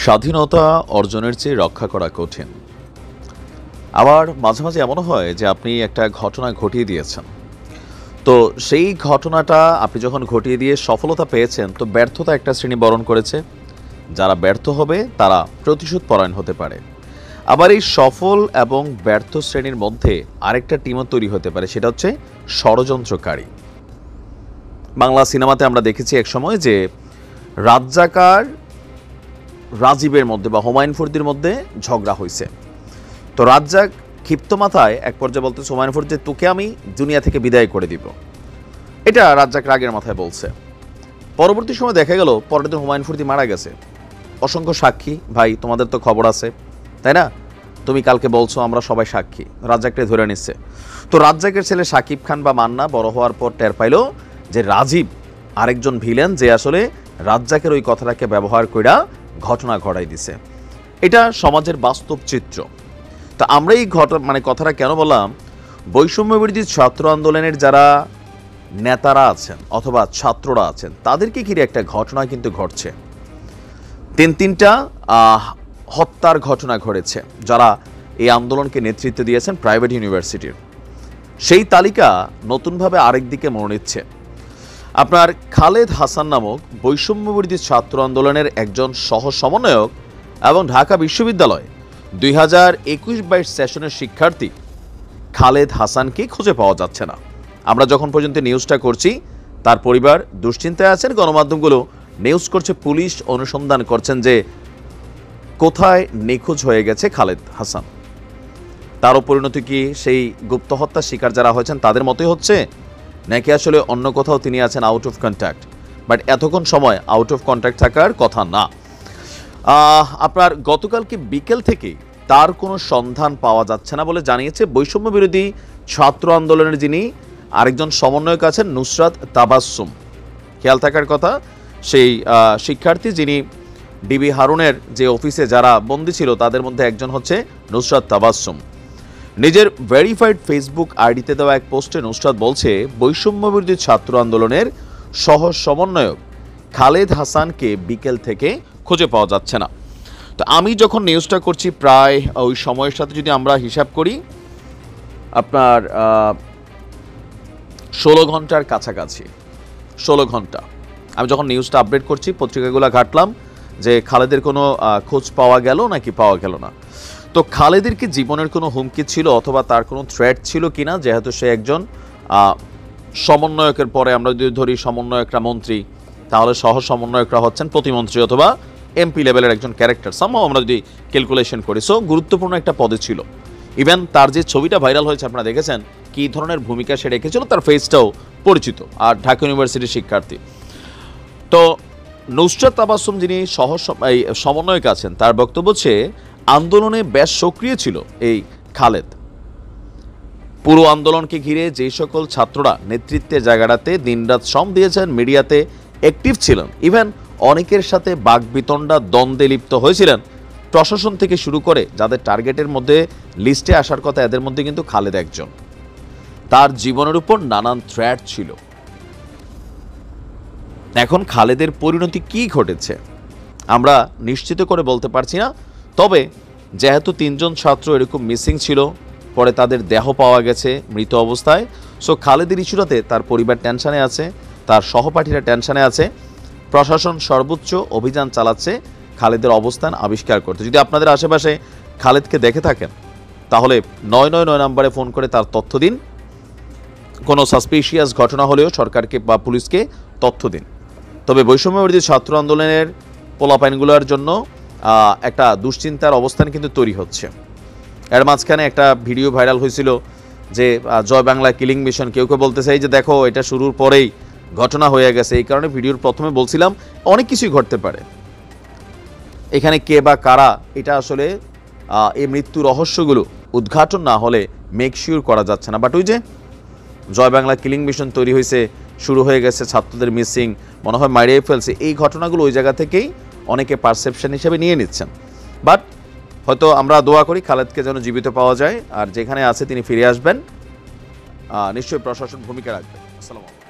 স্বাধীনতা অর্জনের চেয়ে রক্ষা করা কঠিন। আবার মাঝে মাঝে এমনও হয় যে আপনি একটা ঘটনা ঘটিয়ে দিয়েছেন, তো সেই ঘটনাটা আপনি যখন ঘটিয়ে দিয়ে সফলতা পেয়েছেন, তো ব্যর্থতা একটা শ্রেণী বরণ করেছে। যারা ব্যর্থ হবে তারা প্রতিশোধ পরায়ণ হতে পারে। আবার এই সফল এবং ব্যর্থ শ্রেণীর মধ্যে আরেকটা টিমও তৈরি হতে পারে, সেটা হচ্ছে ষড়যন্ত্রকারী। বাংলা সিনেমাতে আমরা দেখেছি এক সময় যে রাজ্জাকার রাজীবের মধ্যে বা হুমায়ুন ফরিদির মধ্যে ঝগড়া হয়েছে। তো রাজ্জাক ক্ষিপ্ত মাথায় এক পর্যায়ে বলতে হুমায়ুন ফরিদ যে তোকে আমি দুনিয়া থেকে বিদায় করে দিব, এটা রাজ্জাক রাগের মাথায় বলছে। পরবর্তী সময় দেখা গেল পরের দিন হুমায়ুন ফরিদি মারা গেছে। অসংখ্য সাক্ষী, ভাই তোমাদের তো খবর আছে তাই না, তুমি কালকে বলছো, আমরা সবাই সাক্ষী। রাজ্জাককে ধরে নিচ্ছে। তো রাজ্জাকের ছেলে সাকিব খান বা মান্না বড় হওয়ার পর টের পাইল যে রাজীব আরেকজন ভিলেন, যে আসলে রাজ্জাকের ওই কথাটাকে ব্যবহার কইরা ঘটনা ঘটাই দিছে। এটা সমাজের বাস্তব চিত্র। তা আমরা এই কথাটা কেন বললাম, বৈষম্য বিরোধী ছাত্র আন্দোলনের যারা নেতারা আছেন অথবা ছাত্ররা আছেন, তাদেরকে ঘিরে একটা ঘটনা কিন্তু ঘটছে। তিনটা হত্যার ঘটনা ঘটেছে যারা এই আন্দোলনকে নেতৃত্ব দিয়েছেন প্রাইভেট ইউনিভার্সিটির। সেই তালিকা নতুনভাবে আরেক দিকে মোড় নিচ্ছে। আপনার খালেদ হাসান নামক বৈষম্য বিরোধী ছাত্র আন্দোলনের একজন সহ সমন্বয়ক এবং ঢাকা বিশ্ববিদ্যালয় 2021-22 সেশনের শিক্ষার্থী খালেদ হাসানকে খুঁজে পাওয়া যাচ্ছে না। আমরা যখন পর্যন্ত নিউজটা করছি তার পরিবার দুশ্চিন্তায় আছেন, গণমাধ্যমগুলো নিউজ করছে, পুলিশ অনুসন্ধান করছেন যে কোথায় নিখোঁজ হয়ে গেছে খালেদ হাসান। তারও পরিণতি কি সেই গুপ্ত হত্যার শিকার যারা হয়েছেন তাদের মতোই হচ্ছে, নাকি আসলে অন্য কোথাও তিনি আছেন আউট অফ কন্ট্যাক্ট? বাট এতক্ষণ সময় আউট অফ কন্ট্যাক্ট থাকার কথা না। আপনার গতকালকে বিকেল থেকেই তার কোনো সন্ধান পাওয়া যাচ্ছে না বলে জানিয়েছে বৈষম্য বিরোধী ছাত্র আন্দোলনের যিনি আরেকজন সমন্বয়ক আছেন, নুসরাত তাবাসসুম। খেয়াল থাকার কথা, সেই শিক্ষার্থী যিনি ডিবি হারুনের যে অফিসে যারা বন্দী ছিল তাদের মধ্যে একজন হচ্ছে নুসরাত তাবাসসুম। নিজের ভেরিফাইড ফেসবুক আইডিতে দেওয়া এক পোস্টে নুসরাত বলছে, বৈষম্য বিরোধী ছাত্র আন্দোলনের সহ সমন্বয়ক খালেদ হাসানকে বিকেল থেকে খুঁজে পাওয়া যাচ্ছে না। তো আমি যখন নিউজটা করছি প্রায় ওই সময়ের সাথে যদি আমরা হিসাব করি, আপনার 16 ঘন্টার কাছাকাছি, 16 ঘন্টা আমি যখন নিউজটা আপডেট করছি পত্রিকাগুলো ঘাটলাম যে খালেদের কোনো খোঁজ পাওয়া গেল নাকি পাওয়া গেল না। তো খালেদের কি জীবনের কোনো হুমকি ছিল অথবা তার কোনো থ্রেট ছিল কিনা, যেহেতু সে একজন সমন্বয়কের পরে আমরা যদি ধরি সমন্বয়করা মন্ত্রী, তাহলে সহ সমন্বয়করা হচ্ছেন প্রতিমন্ত্রী অথবা এমপি লেভেলের একজন ক্যারেক্টার, সামহাও আমরা যদি ক্যালকুলেশন করি। সো গুরুত্বপূর্ণ একটা পদে ছিল। ইভেন তার যে ছবিটা ভাইরাল হয়েছে আপনারা দেখেছেন, কী ধরনের ভূমিকা সে রেখেছিল, তার ফেসটাও পরিচিত, আর ঢাকা ইউনিভার্সিটির শিক্ষার্থী। তো নুসরাত তাবাসসুম যিনি সমন্বয়ক আছেন, তার বক্তব্য হচ্ছে আন্দোলনে বেশ সক্রিয় ছিল এই খালেদ। পুরো আন্দোলনকে ঘিরে যে সকল ছাত্ররা নেতৃত্বের জায়গাটাতে দিনরাত শ্রম দিয়েছেন, মিডিয়াতে অ্যাক্টিভ ছিলেন, ইভেন অনেকের সাথে বাকবিতণ্ডা দ্বন্দ্বে লিপ্ত হয়েছিলেন, প্রশাসন থেকে শুরু করে যাদের টার্গেটের মধ্যে লিস্টে আসার কথা, এদের মধ্যে কিন্তু খালেদ একজন। তার জীবনের উপর নানান থ্রেট ছিল। এখন খালেদের পরিণতি কি ঘটেছে আমরা নিশ্চিত করে বলতে পারছি না। তবে যেহেতু 3 জন ছাত্র এরকম মিসিং ছিল, পরে তাদের দেহ পাওয়া গেছে মৃত অবস্থায়। সো খালেদের ইস্যুটাতে তার পরিবার টেনশনে আছে, তার সহপাঠীরা টেনশনে আছে। প্রশাসন সর্বোচ্চ অভিযান চালাচ্ছে খালেদের অবস্থান আবিষ্কার করতে। যদি আপনাদের আশেপাশে খালেদকে দেখে থাকেন তাহলে 999 নম্বরে ফোন করে তার তথ্য দিন। কোনো সাসপিশিয়াস ঘটনা হলেও সরকারকে বা পুলিশকে তথ্য দিন। তবে বৈষম্য বিরোধী ছাত্র আন্দোলনের পোলাপাইনগুলোর জন্য একটা দুশ্চিন্তার অবস্থান কিন্তু তৈরি হচ্ছে। এর মাঝখানে একটা ভিডিও ভাইরাল হয়েছিল যে জয় বাংলা কিলিং মিশন, কেউ কেউ বলতে চাই যে দেখো এটা শুরুর পরেই ঘটনা হয়ে গেছে। এই কারণে ভিডিওর প্রথমে বলছিলাম অনেক কিছুই ঘটতে পারে এখানে, কে বা কারা, এটা আসলে এই মৃত্যু রহস্যগুলো উদ্ঘাটন না হলে মেক শিওর করা যাচ্ছে না। বাট ওই যে জয় বাংলা কিলিং মিশন তৈরি হয়েছে, শুরু হয়ে গেছে, ছাত্রদের মিসিং, মনে হয় মারিয়ে ফেলছে, এই ঘটনাগুলো ওই জায়গা থেকেই অনেকে পারসেপশন হিসেবে নিয়ে নিচ্ছেন। বাট হয়তো আমরা দোয়া করি খালেদকে যেন জীবিত পাওয়া যায়, আর যেখানে আছে তিনি ফিরে আসবেন। নিশ্চয়ই প্রশাসন ভূমিকা রাখবে। আসসালামু আলাইকুম।